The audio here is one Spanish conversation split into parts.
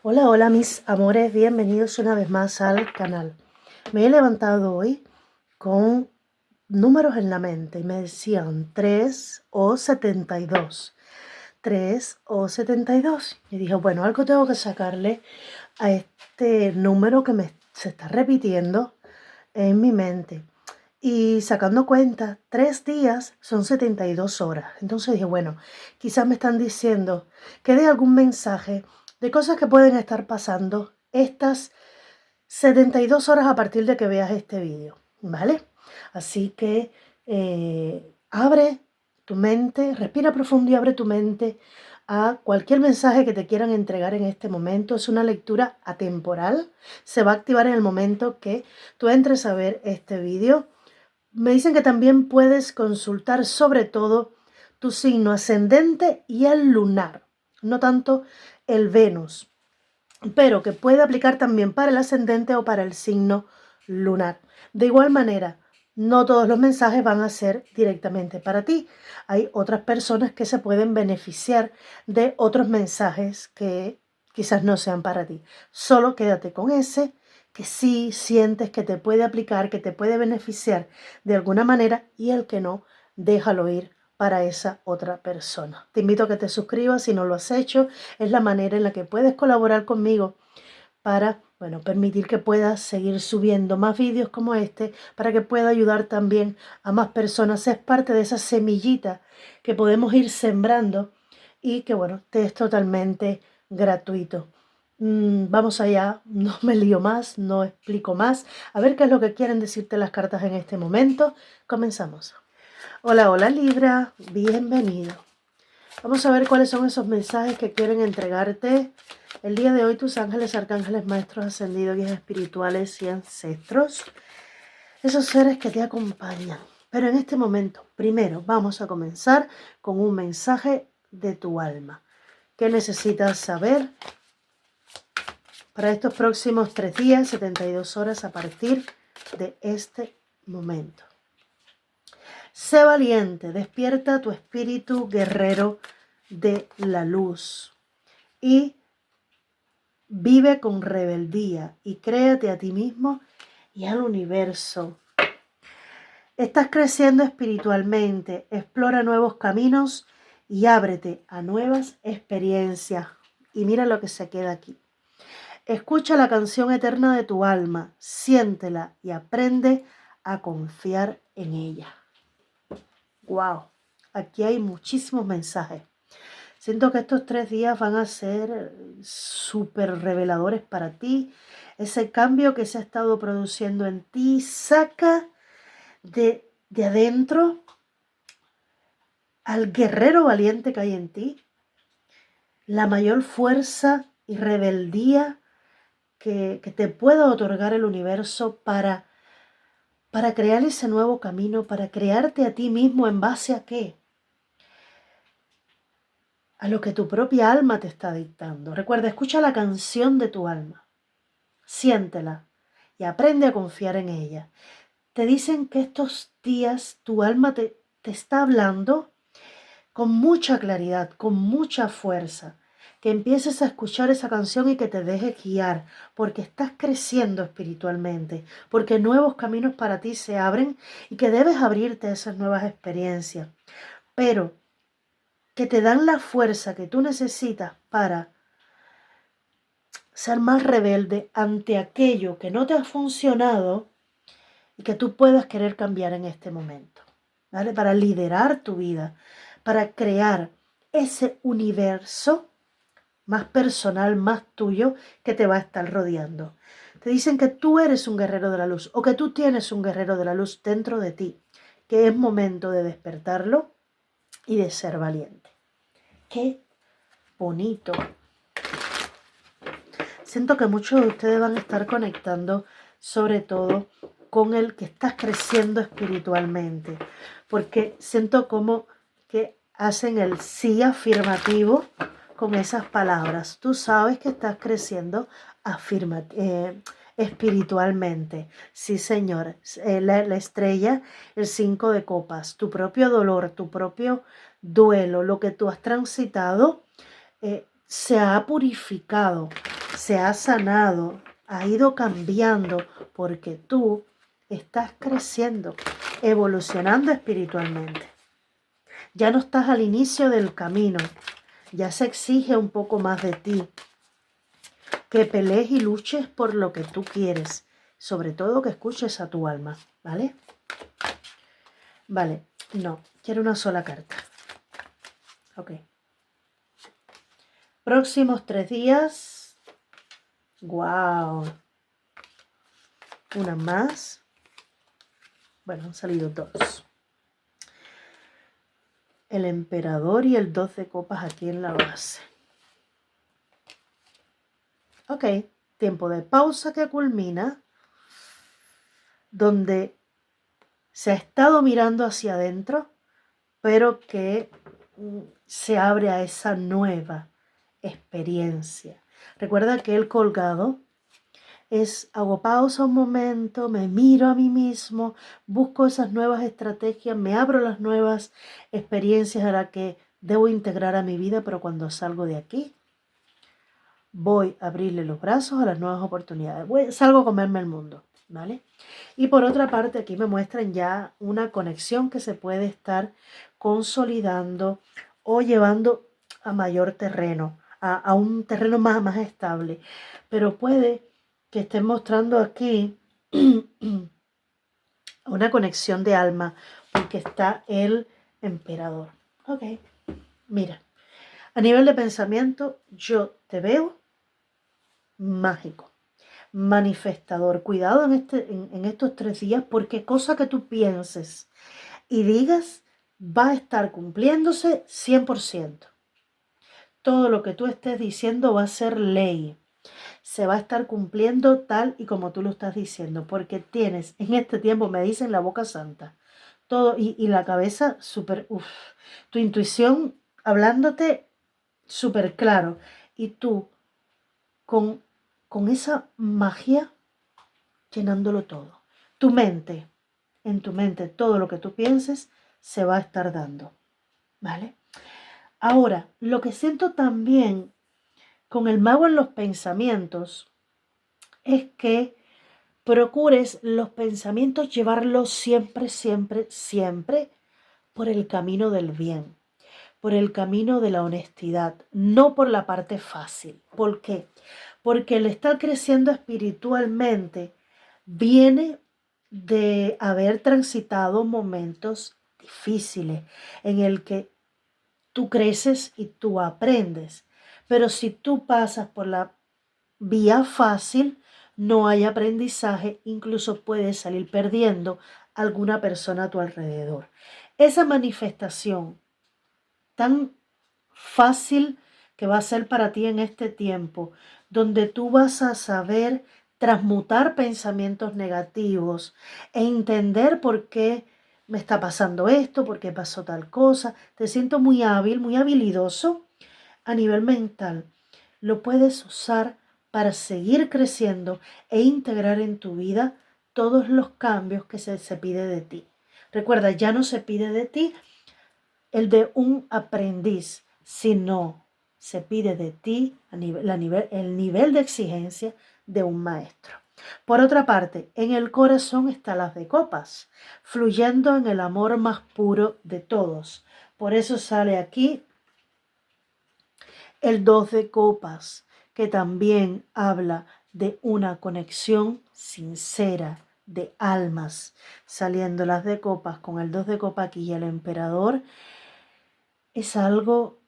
Hola, hola mis amores, bienvenidos una vez más al canal. Me he levantado hoy con números en la mente y me decían 3 o 72. 3 o 72. Y dije, bueno, algo tengo que sacarle a este número que se está repitiendo en mi mente. Y sacando cuenta, 3 días son 72 horas. Entonces dije, bueno, quizás me están diciendo que dé algún mensaje de cosas que pueden estar pasando estas 72 horas a partir de que veas este vídeo, ¿vale? Así que abre tu mente, respira profundo y abre tu mente a cualquier mensaje que te quieran entregar en este momento. Es una lectura atemporal, se va a activar en el momento que tú entres a ver este vídeo. Me dicen que también puedes consultar sobre todo tu signo ascendente y el lunar, no tanto el Venus, pero que puede aplicar también para el ascendente o para el signo lunar. De igual manera, no todos los mensajes van a ser directamente para ti. Hay otras personas que se pueden beneficiar de otros mensajes que quizás no sean para ti. Solo quédate con ese que sí sientes que te puede aplicar, que te puede beneficiar de alguna manera, y el que no, déjalo ir para esa otra persona. Te invito a que te suscribas si no lo has hecho. Es la manera en la que puedes colaborar conmigo para, bueno, permitir que puedas seguir subiendo más vídeos como este, para que pueda ayudar también a más personas. Es parte de esa semillita que podemos ir sembrando y que, bueno, te es totalmente gratuito. Vamos allá, no me lío más, no explico más. A ver qué es lo que quieren decirte las cartas en este momento. Comenzamos. Hola, hola Libra, bienvenido. Vamos a ver cuáles son esos mensajes que quieren entregarte el día de hoy tus ángeles, arcángeles, maestros ascendidos, guías espirituales y ancestros. Esos seres que te acompañan. Pero en este momento, primero vamos a comenzar con un mensaje de tu alma. ¿Qué necesitas saber para estos próximos 3 días, 72 horas a partir de este momento? Sé valiente, despierta tu espíritu guerrero de la luz y vive con rebeldía y créate a ti mismo y al universo. Estás creciendo espiritualmente, explora nuevos caminos y ábrete a nuevas experiencias. Y mira lo que se queda aquí. Escucha la canción eterna de tu alma, siéntela y aprende a confiar en ella. Wow, aquí hay muchísimos mensajes. Siento que estos 3 días van a ser súper reveladores para ti. Ese cambio que se ha estado produciendo en ti, saca de adentro al guerrero valiente que hay en ti, la mayor fuerza y rebeldía que te pueda otorgar el universo para crear ese nuevo camino, para crearte a ti mismo en base a qué. A lo que tu propia alma te está dictando. Recuerda, escucha la canción de tu alma, siéntela y aprende a confiar en ella. Te dicen que estos días tu alma te está hablando con mucha claridad, con mucha fuerza, que empieces a escuchar esa canción y que te dejes guiar, porque estás creciendo espiritualmente, porque nuevos caminos para ti se abren y que debes abrirte a esas nuevas experiencias, pero que te dan la fuerza que tú necesitas para ser más rebelde ante aquello que no te ha funcionado y que tú puedas querer cambiar en este momento, ¿vale? Para liderar tu vida, para crear ese universo más personal, más tuyo, que te va a estar rodeando. Te dicen que tú eres un guerrero de la luz o que tú tienes un guerrero de la luz dentro de ti, que es momento de despertarlo y de ser valiente. ¡Qué bonito! Siento que muchos de ustedes van a estar conectando sobre todo con el que estás creciendo espiritualmente, porque siento como que hacen el sí afirmativo con esas palabras. Tú sabes que estás creciendo espiritualmente. Sí, señor. La estrella, el 5 de copas, tu propio dolor, tu propio duelo, lo que tú has transitado, se ha purificado. se ha sanado, ha ido cambiando porque tú estás creciendo, evolucionando espiritualmente. Ya no estás al inicio del camino, ya se exige un poco más de ti, que pelees y luches por lo que tú quieres, sobre todo que escuches a tu alma, ¿vale? Vale, no, quiero una sola carta. Ok. Próximos 3 días. ¡Wow! Una más. Bueno, han salido 2. El emperador y el 2 de copas aquí en la base. Ok, tiempo de pausa que culmina, donde se ha estado mirando hacia adentro, pero que se abre a esa nueva experiencia. Recuerda que el colgado hago pausa un momento, me miro a mí mismo, busco esas nuevas estrategias, me abro las nuevas experiencias a las que debo integrar a mi vida, pero cuando salgo de aquí, voy a abrirle los brazos a las nuevas oportunidades. Salgo a comerme el mundo, ¿vale? Y por otra parte, aquí me muestran ya una conexión que se puede estar consolidando o llevando a mayor terreno, a un terreno más estable. Pero puede que estén mostrando aquí una conexión de alma, porque está el emperador. Ok, mira, a nivel de pensamiento, yo te veo mágico, manifestador. Cuidado en estos 3 días, porque cosa que tú pienses y digas va a estar cumpliéndose 100%. Todo lo que tú estés diciendo va a ser ley. Se va a estar cumpliendo tal y como tú lo estás diciendo, porque tienes en este tiempo, me dicen, la boca santa, todo y la cabeza súper, tu intuición hablándote súper claro, y tú con, con esa magia llenándolo todo. En tu mente, todo lo que tú pienses se va a estar dando, ¿vale? Ahora, lo que siento también con el mago en los pensamientos es que procures los pensamientos llevarlos siempre, siempre, siempre por el camino del bien, por el camino de la honestidad, no por la parte fácil. ¿Por qué? Porque el estar creciendo espiritualmente viene de haber transitado momentos difíciles en el que tú creces y tú aprendes. Pero si tú pasas por la vía fácil, no hay aprendizaje, incluso puedes salir perdiendo alguna persona a tu alrededor. Esa manifestación tan fácil que va a ser para ti en este tiempo, donde tú vas a saber transmutar pensamientos negativos e entender por qué me está pasando esto, por qué pasó tal cosa. Te siento muy hábil, muy habilidoso a nivel mental. Lo puedes usar para seguir creciendo e integrar en tu vida todos los cambios que se pide de ti. Recuerda, ya no se pide de ti el de un aprendiz, sino se pide de ti el nivel de exigencia de un maestro. Por otra parte, en el corazón está las de copas, fluyendo en el amor más puro de todos. Por eso sale aquí el 2 de copas, que también habla de una conexión sincera de almas, saliendo las de copas con el 2 de copas aquí y el emperador. Es algo,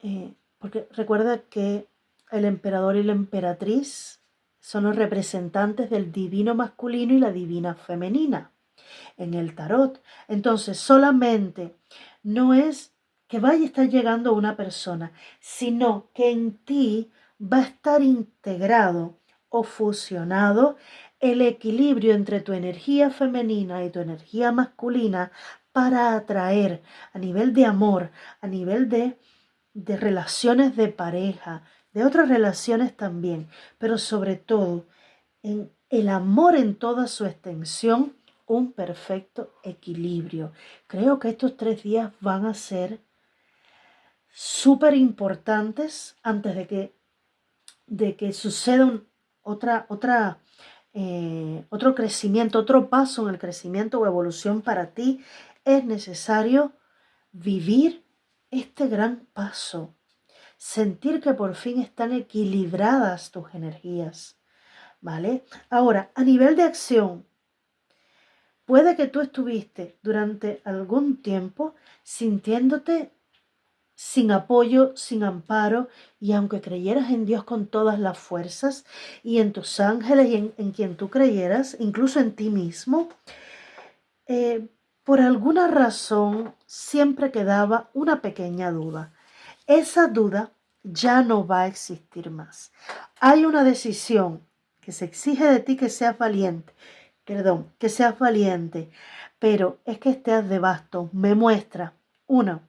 porque recuerda que el emperador y la emperatriz son los representantes del divino masculino y la divina femenina en el tarot. Entonces, solamente no es que vaya a estar llegando una persona, sino que en ti va a estar integrado o fusionado el equilibrio entre tu energía femenina y tu energía masculina para atraer a nivel de amor, a nivel de relaciones de pareja, de otras relaciones también, pero sobre todo en el amor en toda su extensión, un perfecto equilibrio. Creo que estos 3 días van a ser súper importantes antes de que suceda otro crecimiento, otro paso en el crecimiento o evolución para ti, es necesario vivir este gran paso, sentir que por fin están equilibradas tus energías, ¿vale? Ahora, a nivel de acción, puede que tú estuviste durante algún tiempo sintiéndote sin apoyo, sin amparo, y aunque creyeras en Dios con todas las fuerzas y en tus ángeles y en quien tú creyeras, incluso en ti mismo, por alguna razón siempre quedaba una pequeña duda. Esa duda ya no va a existir más. Hay una decisión que se exige de ti que seas valiente, pero es que estés de basto. Me muestra, uno,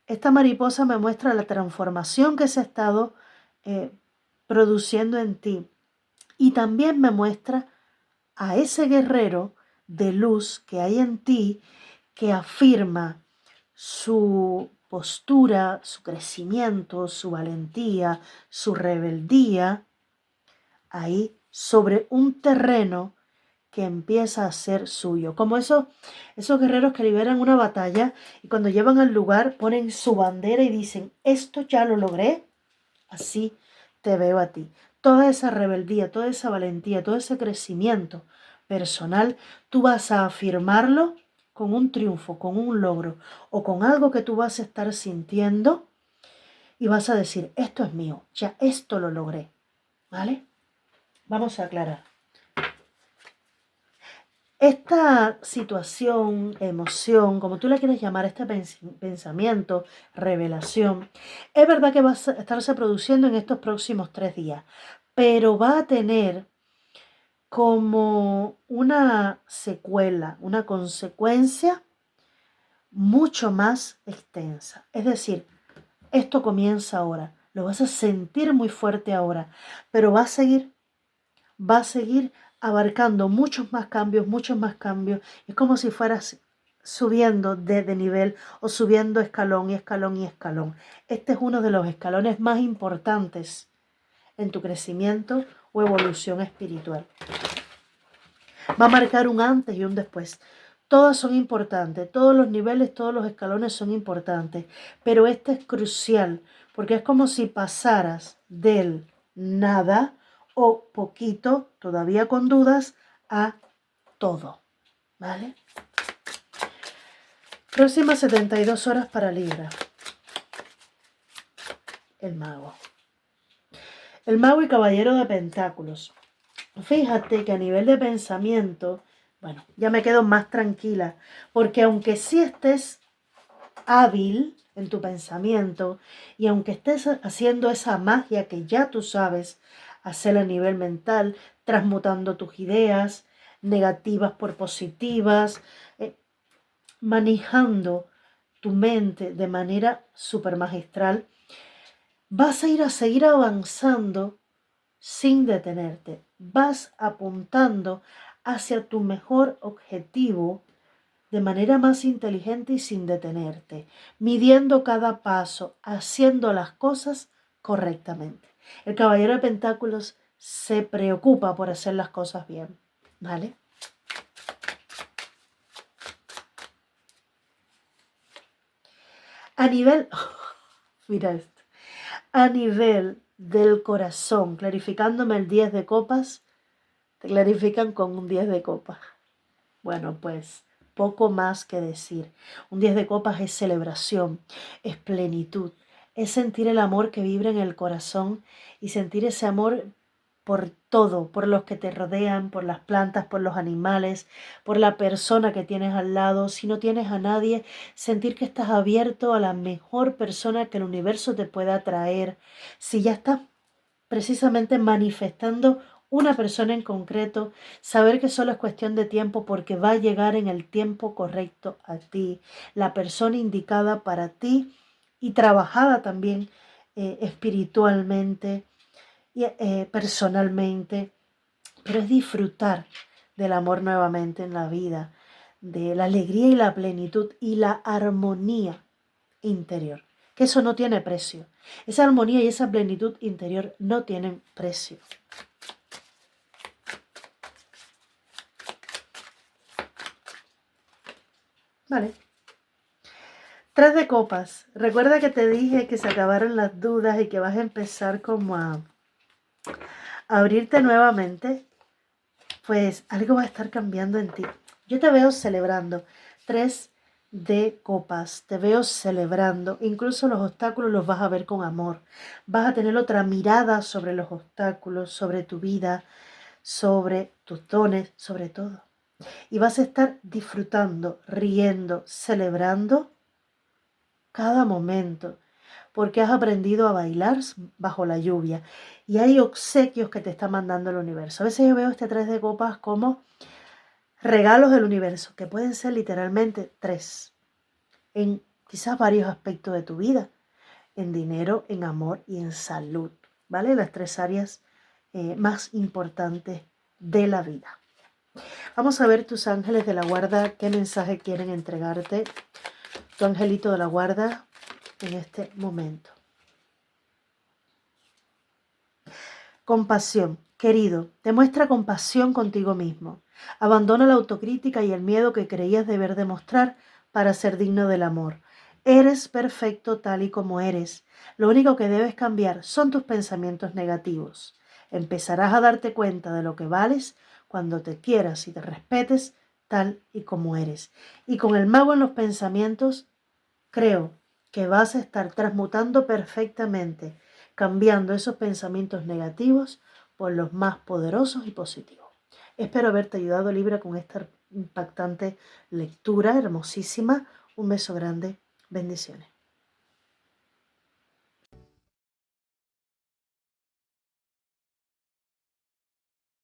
esta mariposa me muestra la transformación que se ha estado eh, produciendo en ti, y también me muestra a ese guerrero de luz que hay en ti, que afirma su postura, su crecimiento, su valentía, su rebeldía, ahí sobre un terreno que empieza a ser suyo. Como esos guerreros que liberan una batalla y cuando llevan al lugar ponen su bandera y dicen, esto ya lo logré. Así te veo a ti. Toda esa rebeldía, toda esa valentía, todo ese crecimiento personal, tú vas a afirmarlo con un triunfo, con un logro o con algo que tú vas a estar sintiendo y vas a decir, esto es mío, ya esto lo logré. ¿Vale? Vamos a aclarar. Esta situación, emoción, como tú le quieres llamar, este pensamiento, revelación, es verdad que va a estarse produciendo en estos próximos 3 días, pero va a tener como una secuela, una consecuencia mucho más extensa. Es decir, esto comienza ahora, lo vas a sentir muy fuerte ahora, pero va a seguir abarcando muchos más cambios, muchos más cambios. Es como si fueras subiendo de nivel o subiendo escalón y escalón y escalón. Este es uno de los escalones más importantes en tu crecimiento o evolución espiritual. Va a marcar un antes y un después. Todas son importantes, todos los niveles, todos los escalones son importantes, pero este es crucial porque es como si pasaras del nada o poquito, todavía con dudas, a todo, ¿vale? Próximas 72 horas para Libra. El mago. El mago y caballero de pentáculos. Fíjate que a nivel de pensamiento, bueno, ya me quedo más tranquila, porque aunque sí estés hábil en tu pensamiento y aunque estés haciendo esa magia que ya tú sabes hacer a nivel mental, transmutando tus ideas negativas por positivas, manejando tu mente de manera súper magistral, vas a ir a seguir avanzando sin detenerte. Vas apuntando hacia tu mejor objetivo de manera más inteligente y sin detenerte, midiendo cada paso, haciendo las cosas correctamente. El caballero de pentáculos se preocupa por hacer las cosas bien, ¿vale? A nivel, mira esto, a nivel del corazón, clarificándome el 10 de copas, te clarifican con un 10 de copas. Bueno, pues poco más que decir. Un 10 de copas es celebración, es plenitud, es sentir el amor que vibra en el corazón y sentir ese amor por todo, por los que te rodean, por las plantas, por los animales, por la persona que tienes al lado. Si no tienes a nadie, sentir que estás abierto a la mejor persona que el universo te pueda traer. Si ya estás precisamente manifestando una persona en concreto, saber que solo es cuestión de tiempo porque va a llegar en el tiempo correcto a ti, la persona indicada para ti y trabajada también espiritualmente y personalmente, pero es disfrutar del amor nuevamente en la vida, de la alegría y la plenitud y la armonía interior, que eso no tiene precio. Esa armonía y esa plenitud interior no tienen precio. Vale. 3 de copas. Recuerda que te dije que se acabaron las dudas y que vas a empezar como a abrirte nuevamente. Pues algo va a estar cambiando en ti. Yo te veo celebrando. 3 de copas. Te veo celebrando. Incluso los obstáculos los vas a ver con amor. Vas a tener otra mirada sobre los obstáculos, sobre tu vida, sobre tus dones, sobre todo. Y vas a estar disfrutando, riendo, celebrando cada momento, porque has aprendido a bailar bajo la lluvia y hay obsequios que te está mandando el universo. A veces yo veo este 3 de copas como regalos del universo, que pueden ser literalmente 3, en quizás varios aspectos de tu vida, en dinero, en amor y en salud, ¿vale? Las 3 áreas más importantes de la vida. Vamos a ver tus ángeles de la guarda, qué mensaje quieren entregarte, tu angelito de la guarda en este momento. Compasión. Querido, demuestra compasión contigo mismo. Abandona la autocrítica y el miedo que creías deber demostrar para ser digno del amor. Eres perfecto tal y como eres. Lo único que debes cambiar son tus pensamientos negativos. Empezarás a darte cuenta de lo que vales cuando te quieras y te respetes tal y como eres. Y con el mago en los pensamientos, creo que vas a estar transmutando perfectamente, cambiando esos pensamientos negativos por los más poderosos y positivos. Espero haberte ayudado, Libra, con esta impactante lectura hermosísima. Un beso grande. Bendiciones.